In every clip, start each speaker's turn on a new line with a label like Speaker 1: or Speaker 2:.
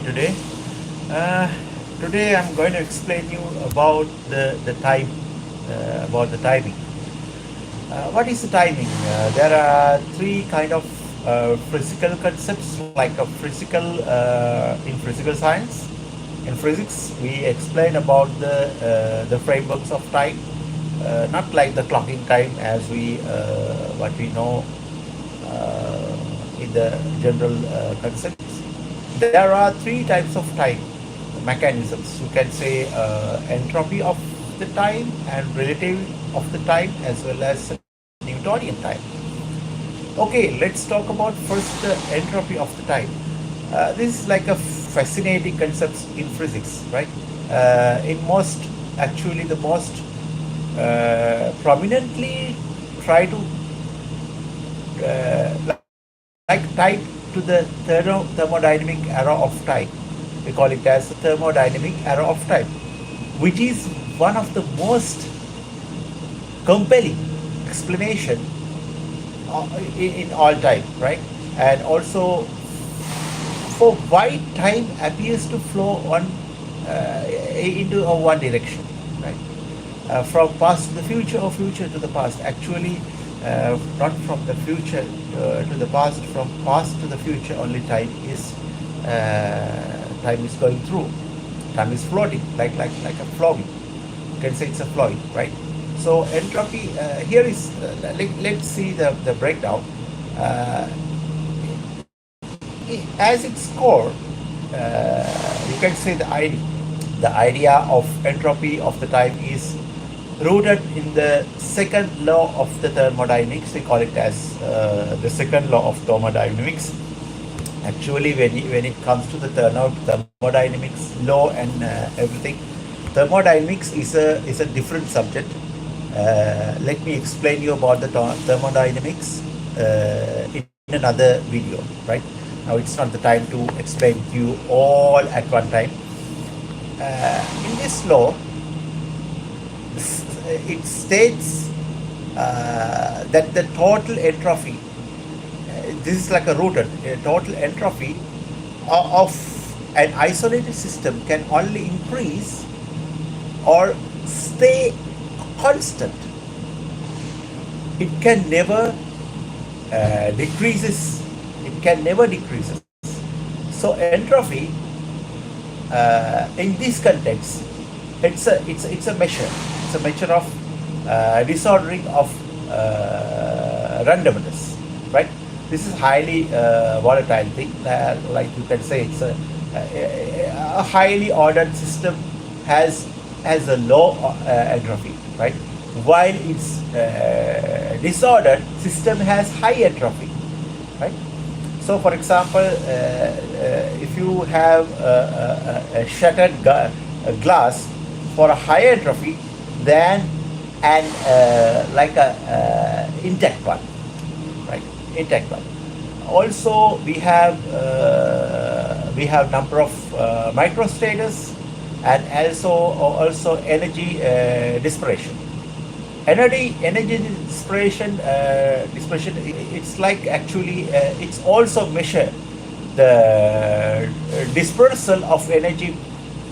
Speaker 1: today. Uh, Today I'm going to explain you about the time, about the timing. What is the timing? There are three kind of physical concepts, like a physical in physical science. In physics, we explain about the frameworks of time, not like the clocking time as we what we know in the general concepts. There are three types of time mechanisms. You can say entropy of the time and relative of the time as well as Newtonian time. Okay, let's talk about first the entropy of the time. This is like a fascinating concept in physics, right? In most, actually, the most prominently try to like tied to the thermodynamic era of time. We call it as the thermodynamic era of time, which is one of the most compelling explanation in all time, right? And also for why time appears to flow on into a one direction, right? From past to the future or future to the past. Actually, not from the future to the past, from past to the future. Only time is going through. Time is floating, like a flowing. You can say it's a flowing, right? So entropy here is let's see the breakdown. Uh, as its core, you can say the idea of entropy of the time is rooted in the second law of the thermodynamics. We call it as the second law of thermodynamics. Actually, when it comes to the thermodynamics law and everything, thermodynamics is a different subject. Let me explain you about the thermodynamics in another video, right? Now it's not the time to explain to you all at one time. In this law, it states that the total entropy, this is like a rooted total entropy of an isolated system can only increase or stay constant. It can never decreases. It can never decreases. So entropy in this context, it's a measure. It's a measure of disordering of randomness, right? This is highly volatile thing. Like you can say, it's a highly ordered system has a low entropy, right? While its disordered system has high entropy, right? So, for example, if you have a shattered glass for a high entropy than an like a intact one, right? Intact one. Also, we have number of microstatus and also energy dispersion. Energy dispersion. It's like actually it's also measure the dispersal of energy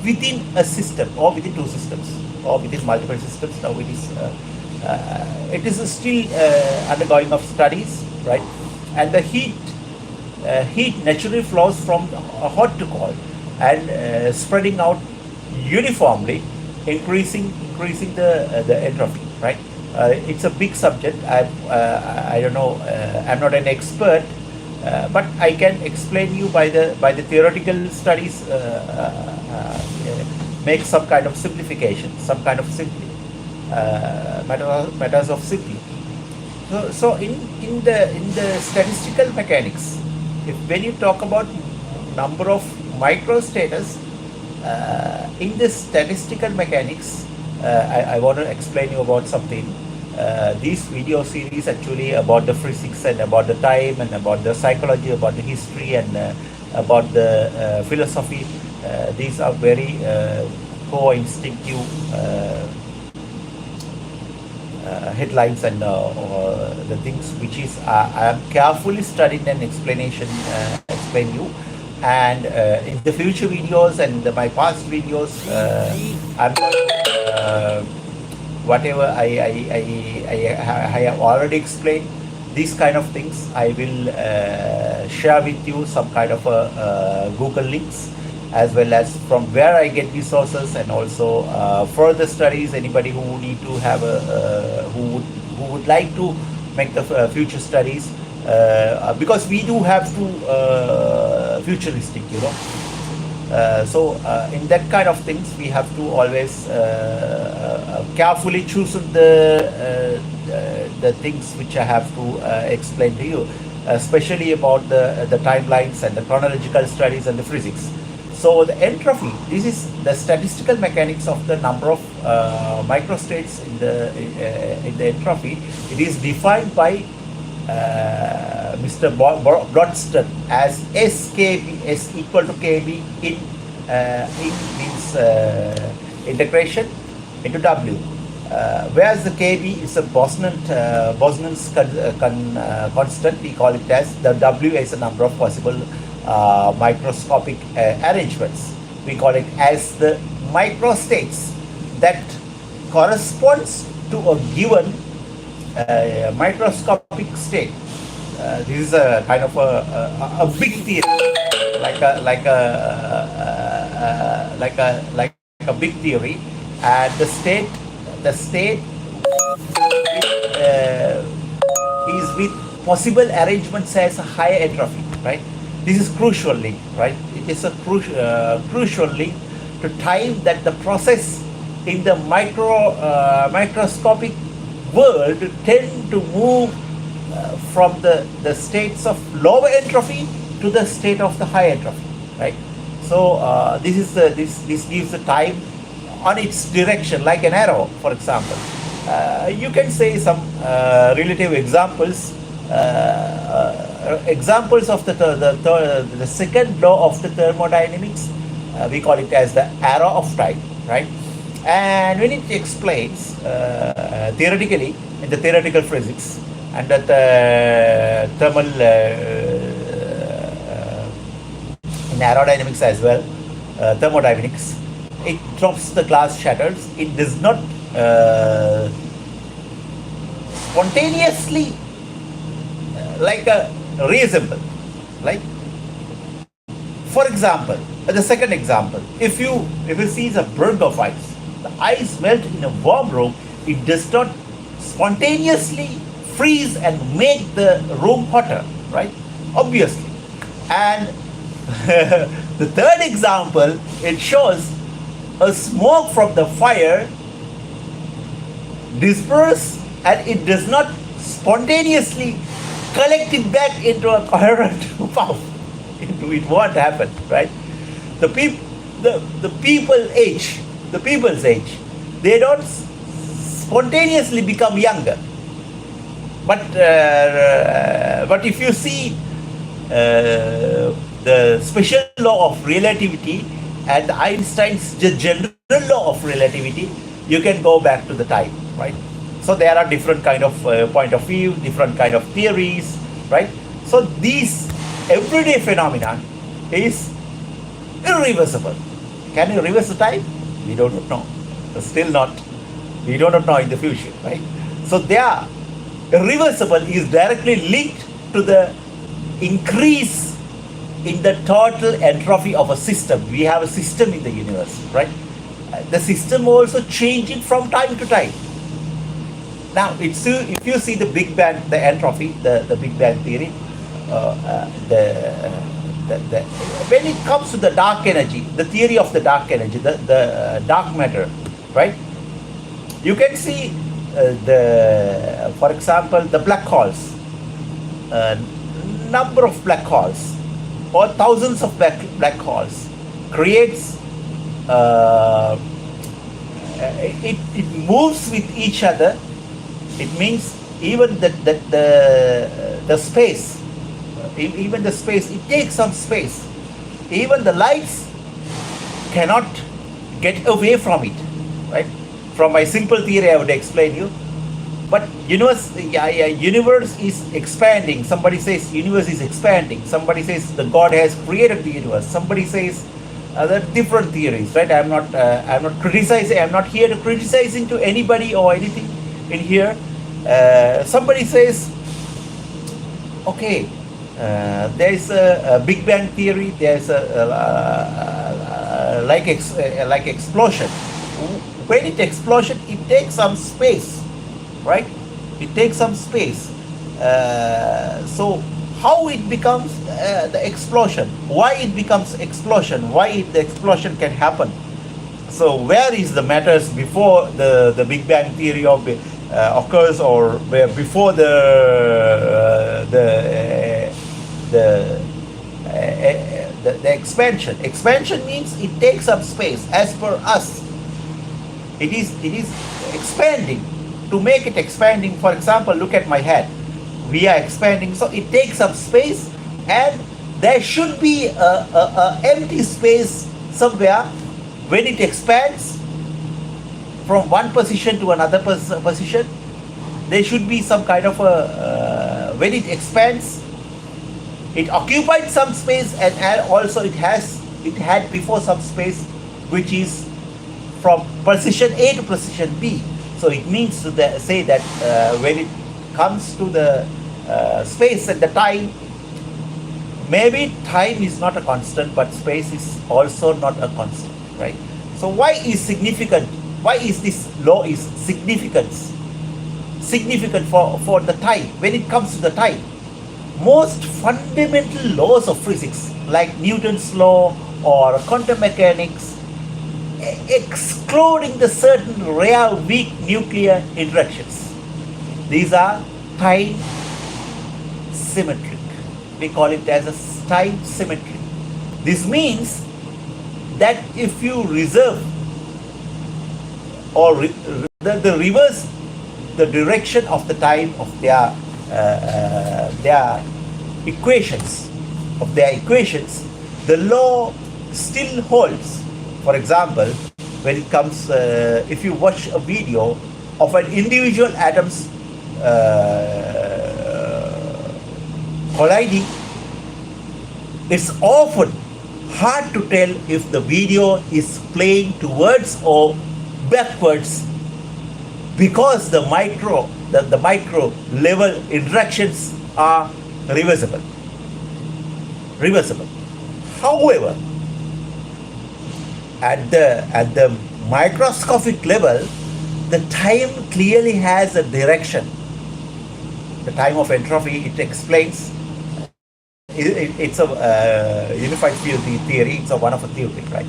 Speaker 1: within a system or within two systems or within multiple systems. Now it is still undergoing of studies, right? And the heat naturally flows from hot to cold and spreading out uniformly, increasing the entropy, right? It's a big subject. I don't know. I'm not an expert, but I can explain you by the theoretical studies. Make some kind of simplification, some kind of matters of simply. So in the statistical mechanics, if when you talk about number of microstatus in the statistical mechanics, I want to explain you about something. This video series actually about the physics and about the time and about the psychology, about the history and about the philosophy. These are very co-instinctive headlines and the things which is I am carefully studying and explain you. And in the future videos and my past videos, I'm whatever I have already explained, these kind of things I will share with you some kind of Google links, as well as from where I get these sources, and also further studies. Anybody who need to have who would like to make the future studies, because we do have to futuristic, in that kind of things, we have to always carefully choose the things which I have to explain to you, especially about the timelines and the chronological studies and the physics. So the entropy, this is the statistical mechanics of the number of microstates in the entropy. It is defined by Mr. Brodston as SKB, S equal to KB in means integration into W, whereas the KB is a Bosman's constant. We call it as the W is a number of possible microscopic arrangements. We call it as the microstates that corresponds to a given microscopic state. This is a kind of a big theory, like a big theory, and the state is with possible arrangements as a higher entropy, right? This is crucial link, right? It is a crucial link to time that the process in the microscopic world tend to move from the states of lower entropy to the state of the high entropy, right? So this gives the time on its direction, like an arrow, for example. You can say some relative examples. Examples of the second law of the thermodynamics. We call it as the arrow of time, right? And when it explains theoretically in the theoretical physics and that thermal in aerodynamics as well, thermodynamics, it drops the glass shatters. It does not spontaneously like a reassemble. Like, for example, the second example, if you see a berg of ice, the ice melt in a warm room, it does not spontaneously freeze and make the room hotter, right? Obviously. And the third example, it shows a smoke from the fire disperse, and it does not spontaneously collect it back into a coherent puff. It won't happen, right? The people's age, they don't spontaneously become younger. But if you see the special law of relativity and Einstein's general law of relativity, you can go back to the time, right? So there are different kind of point of view, different kind of theories, right? So these everyday phenomena is irreversible. Can you reverse the time? We don't know. Still not. We don't know in the future, right? So they are irreversible is directly linked to the increase in the total entropy of a system. We have a system in the universe, right? The system also changing from time to time. Now, if you see the Big Bang, the entropy, the Big Bang theory, when it comes to the dark energy, the theory of the dark energy, the dark matter, right? You can see for example, the black holes, number of black holes, or thousands of black holes creates. It moves with each other. It means even the space, even the space, it takes some space. Even the lights cannot get away from it, right? From my simple theory, I would explain you. But universe is expanding. Somebody says universe is expanding. Somebody says the God has created the universe. Somebody says there are different theories, right? I'm not criticizing. I'm not here to criticizing to anybody or anything in here. Somebody says, okay, there is a Big Bang theory. There is like explosion. When it explosion, it takes some space, right? It takes some space. So how it becomes the explosion? Why it becomes explosion? Why the explosion can happen? So where is the matters before the Big Bang theory of occurs, or where before the expansion? Expansion means it takes up space. As per us, it is expanding. To make it expanding, for example, look at my head. We are expanding, so it takes up space, and there should be a empty space somewhere when it expands from one position to another position. There should be some kind of a when it expands, it occupied some space, and also it had before some space which is from position A to position B. So it means to say that when it comes to the space and the time, maybe time is not a constant, but space is also not a constant, right? So why is significant? Why is this law is significant for the time? When it comes to the time, most fundamental laws of physics like Newton's law or quantum mechanics, excluding the certain rare weak nuclear interactions, these are time symmetric. We call it as a time symmetry. This means that if you reserve or the reverse the direction of the time of their equations, the law still holds. For example, when it comes, if you watch a video of an individual atoms colliding, it's often hard to tell if the video is playing towards or backwards, because the micro level interactions are reversible. However, at the microscopic level, the time clearly has a direction. The time of entropy, it explains. It's a unified field theory. It's a one of a theory, right?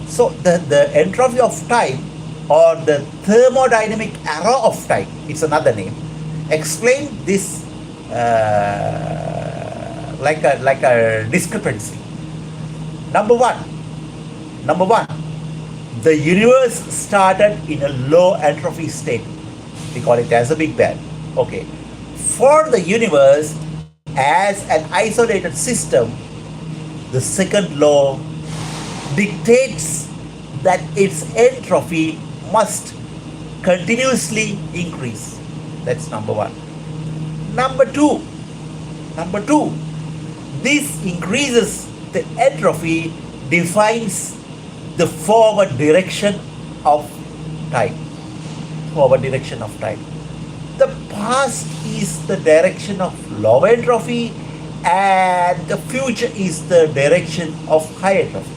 Speaker 1: So the entropy of time, or the thermodynamic arrow of time, it's another name, explain this like a discrepancy. Number one, the universe started in a low entropy state. We call it as a Big Bang. Okay. For the universe as an isolated system, the second law dictates that its entropy must continuously increase. That's number one. Number two, this increases the entropy defines the forward direction of time. The past is the direction of low entropy, and the future is the direction of high entropy.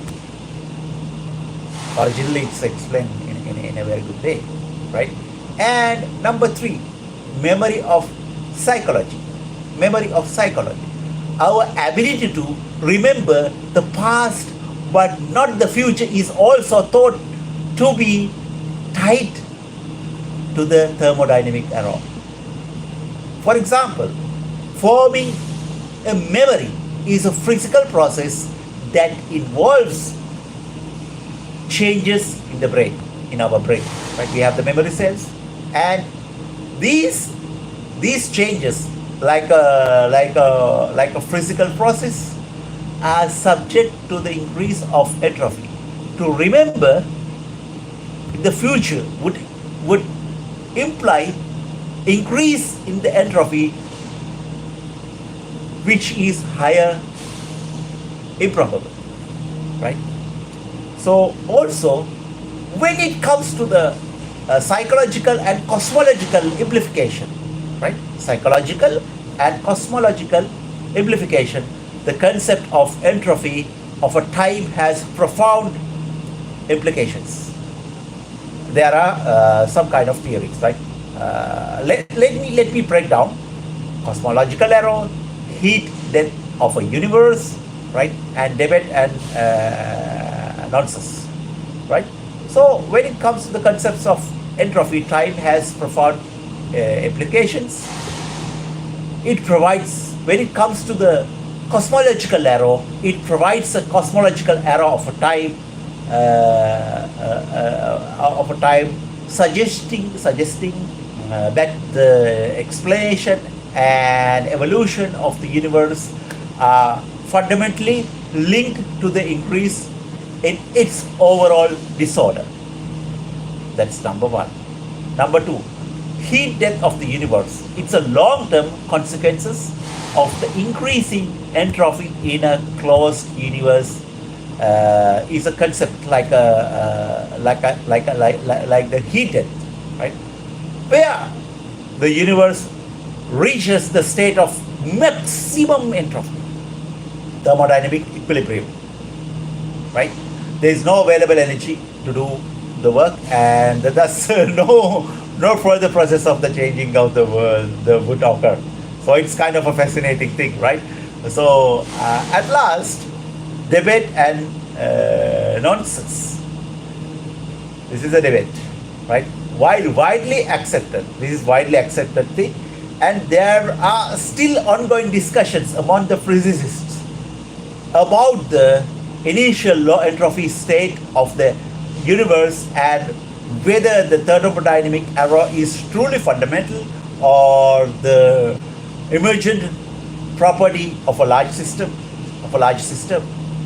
Speaker 1: Originally, it's explained in a very good way, right? And number three, memory of psychology. Our ability to remember the past but not the future is also thought to be tied to the thermodynamic arrow. For example, forming a memory is a physical process that involves changes in the brain, in our brain. Right? We have the memory cells, and these changes, like a physical process, are subject to the increase of entropy. To remember in the future would imply increase in the entropy, which is higher, improbable, right? So also, when it comes to the psychological and cosmological implication, right? Psychological and cosmological implication, the concept of entropy of a time has profound implications. There are some kind of theories, right? Let me break down cosmological error, heat death of a universe, right, and debate and nonsense, right? So when it comes to the concepts of entropy, time has profound implications. It provides, when it comes to the cosmological error, it provides a cosmological error of a time, suggesting that the explanation and evolution of the universe are fundamentally linked to the increase in its overall disorder. That's number one. Number two, heat death of the universe. It's a long-term consequences of the increasing entropy in a closed universe. Is a concept like the heat death, right? Where the universe reaches the state of maximum entropy, thermodynamic equilibrium, right? There is no available energy to do the work, and thus no further process of the changing of the world would occur. So it's kind of a fascinating thing, right? So at last, debate and nonsense. This is a debate, right? While widely accepted, this is widely accepted thing, and there are still ongoing discussions among the physicists about the initial low entropy state of the universe and whether the thermodynamic error is truly fundamental or the emergent property of a large system.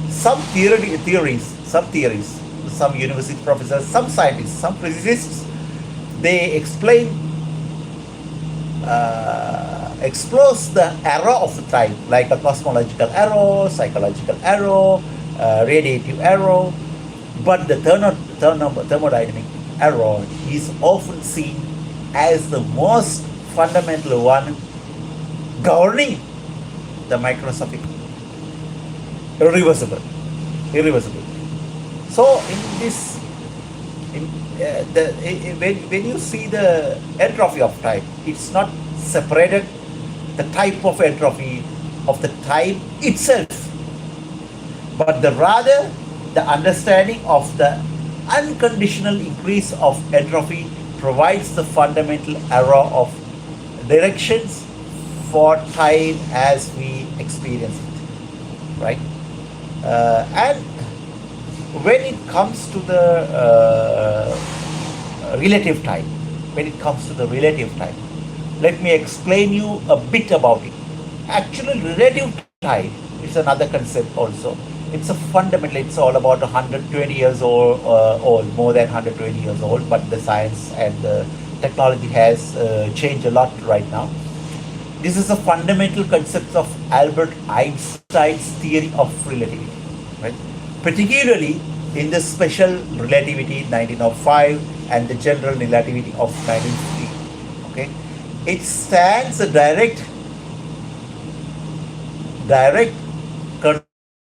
Speaker 1: Some theories, some university professors, some scientists, some physicists, they explores the error of the time, like a cosmological error, psychological error, radiative error. But the thermodynamic error is often seen as the most fundamental one governing the microscopic, irreversible. So in this, when you see the entropy of time, it's not separated the type of entropy of the time itself, but rather the understanding of the unconditional increase of entropy provides the fundamental error of directions for time as we experience it, right? And when it comes to the relative time, let me explain you a bit about it. Actually, relative time is another concept also. It's a fundamental, it's all about 120 years old, more than 120 years old, but the science and the technology has changed a lot right now. This is a fundamental concept of Albert Einstein's theory of relativity, right? Particularly in the special relativity 1905 and the general relativity of 1950. Okay, it stands a direct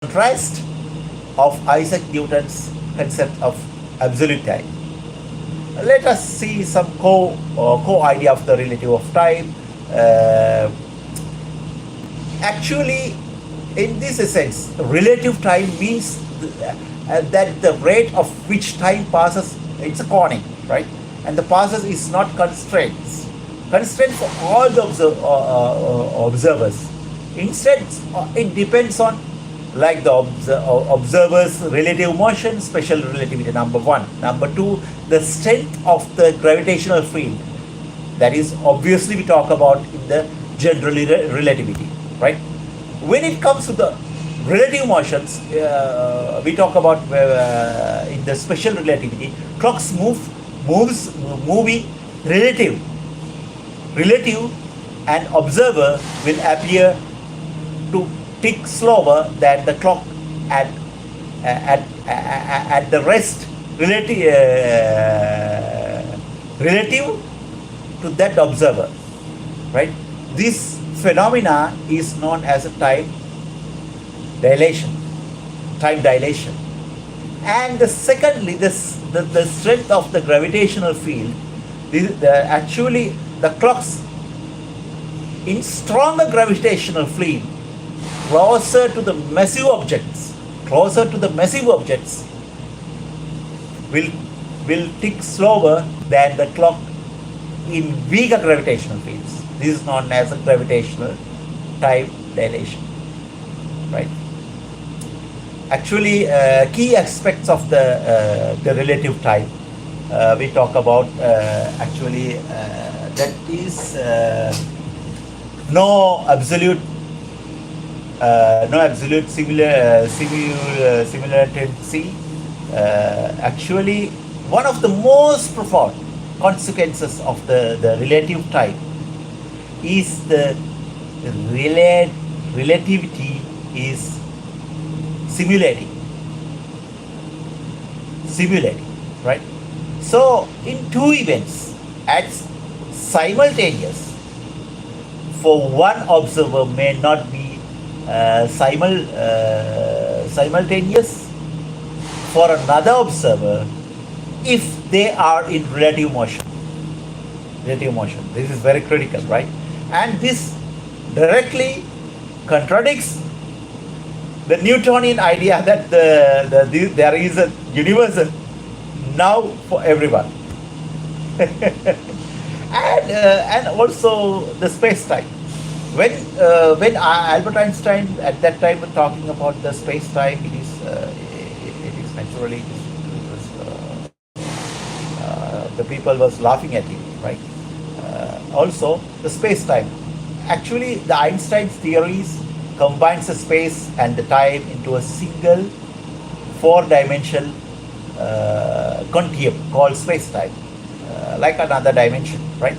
Speaker 1: contrast of Isaac Newton's concept of absolute time. Let us see some idea of the relative of time. Actually, in this sense, relative time means that the rate of which time passes, it's a coning, right? And the passes is not constrained for all the observers. Instead, it depends on like the observer's relative motion, special relativity, number one. Number two, the strength of the gravitational field. That is obviously we talk about in the general relativity, right? When it comes to the relative motions, we talk about in the special relativity, clocks moving relative relative, an observer will appear to tick slower than the clock at at the rest relative to that observer, right? This phenomena is known as a dilation, time dilation. And secondly, the strength of the gravitational field, actually the clocks in stronger gravitational field closer to the massive objects, will tick slower than the clock in weaker gravitational fields. This is known as a gravitational time dilation, right? Actually, key aspects of the relative time we talk about, that is no absolute simultaneity. Actually, one of the most profound consequences of the relative time is the relativity is simulating, right? So in two events at simultaneous, for one observer may not be simultaneous for another observer if they are in relative motion. This is very critical, right? And this directly contradicts the Newtonian idea that there is a universal now for everyone. And also the space-time. When Albert Einstein at that time was talking about the space-time, it is naturally the people was laughing at him, right? Also the space-time. Actually, the Einstein's theories combines the space and the time into a single four-dimensional continuum called space-time, like another dimension, right?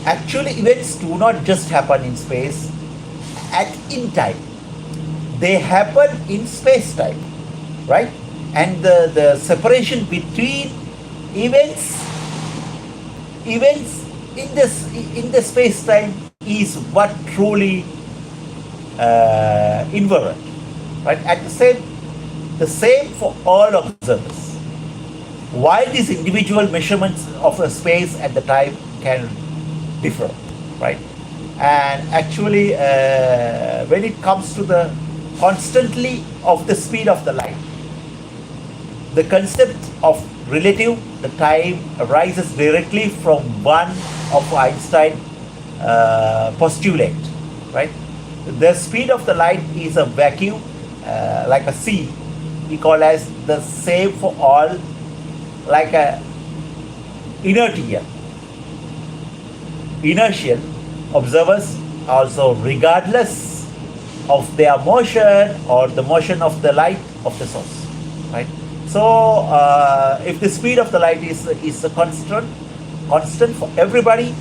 Speaker 1: Actually, events do not just happen in space in time. They happen in space-time, right? And the separation between events in the space-time is what truly invariant, right? At the same for all observers. While these individual measurements of a space and the time can differ, right? And actually, when it comes to the constantly of the speed of the light, the concept of relative, the time arises directly from one of Einstein postulate, right? The speed of the light is a vacuum, like a sea. We call as the same for all, like a inertial observers also, regardless of their motion or the motion of the light of the source, right? So if the speed of the light is a constant for everybody,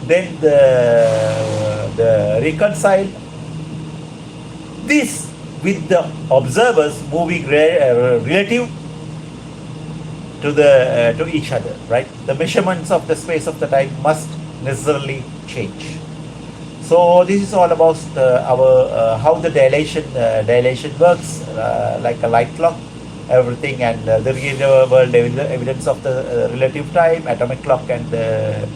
Speaker 1: then the reconcile this with the observers moving relative to each other, right? The measurements of the space of the time must necessarily change. So this is all about our how the dilation works, like a light clock, everything, and the real world evidence of the relative time, atomic clock, and the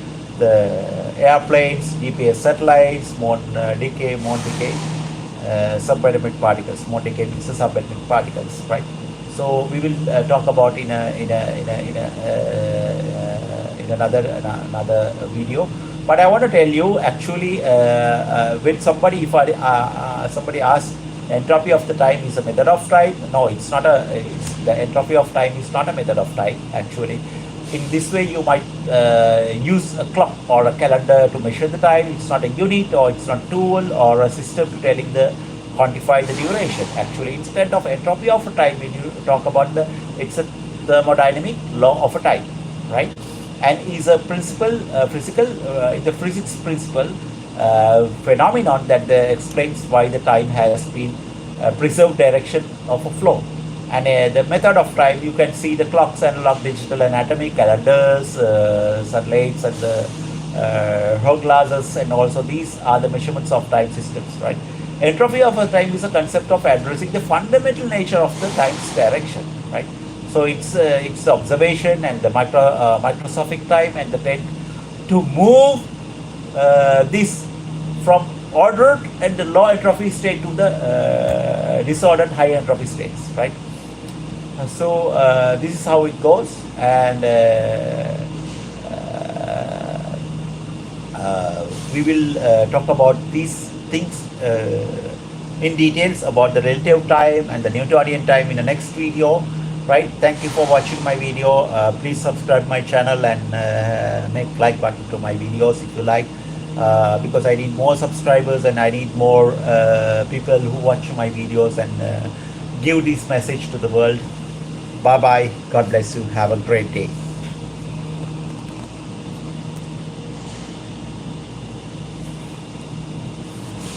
Speaker 1: airplanes, GPS satellites, moon decay, subatomic particles. Moon decay means the subatomic particles, right? So we will talk about in another video. But I want to tell you, actually, when somebody asks, entropy of the time is a method of time. No, it's not the entropy of time is not a method of time. Actually, in this way, you might use a clock or a calendar to measure the time. It's not a unit, or it's not a tool or a system to quantify the duration. Actually, instead of entropy of a time, when you talk about it's a thermodynamic law of a time, right? and is a principle, physical, the physics principle phenomenon that explains why the time has been preserved direction of a flow. And the method of time, you can see the clocks, analog, digital, and atomic calendars, satellites, and the hourglasses, and also these are the measurements of time systems, right? Entropy of a time is a concept of addressing the fundamental nature of the time's direction, right? So it's the observation and the microscopic time and the tend to move this from ordered and the low entropy state to the disordered high entropy states, right? So this is how it goes, and we will talk about these things in details about the relative time and the Newtonian time in the next video, right? Thank you for watching my video. Please subscribe my channel and make like button to my videos if you like, because I need more subscribers and I need more people who watch my videos and give this message to the world. Bye bye. God bless you. Have a great day.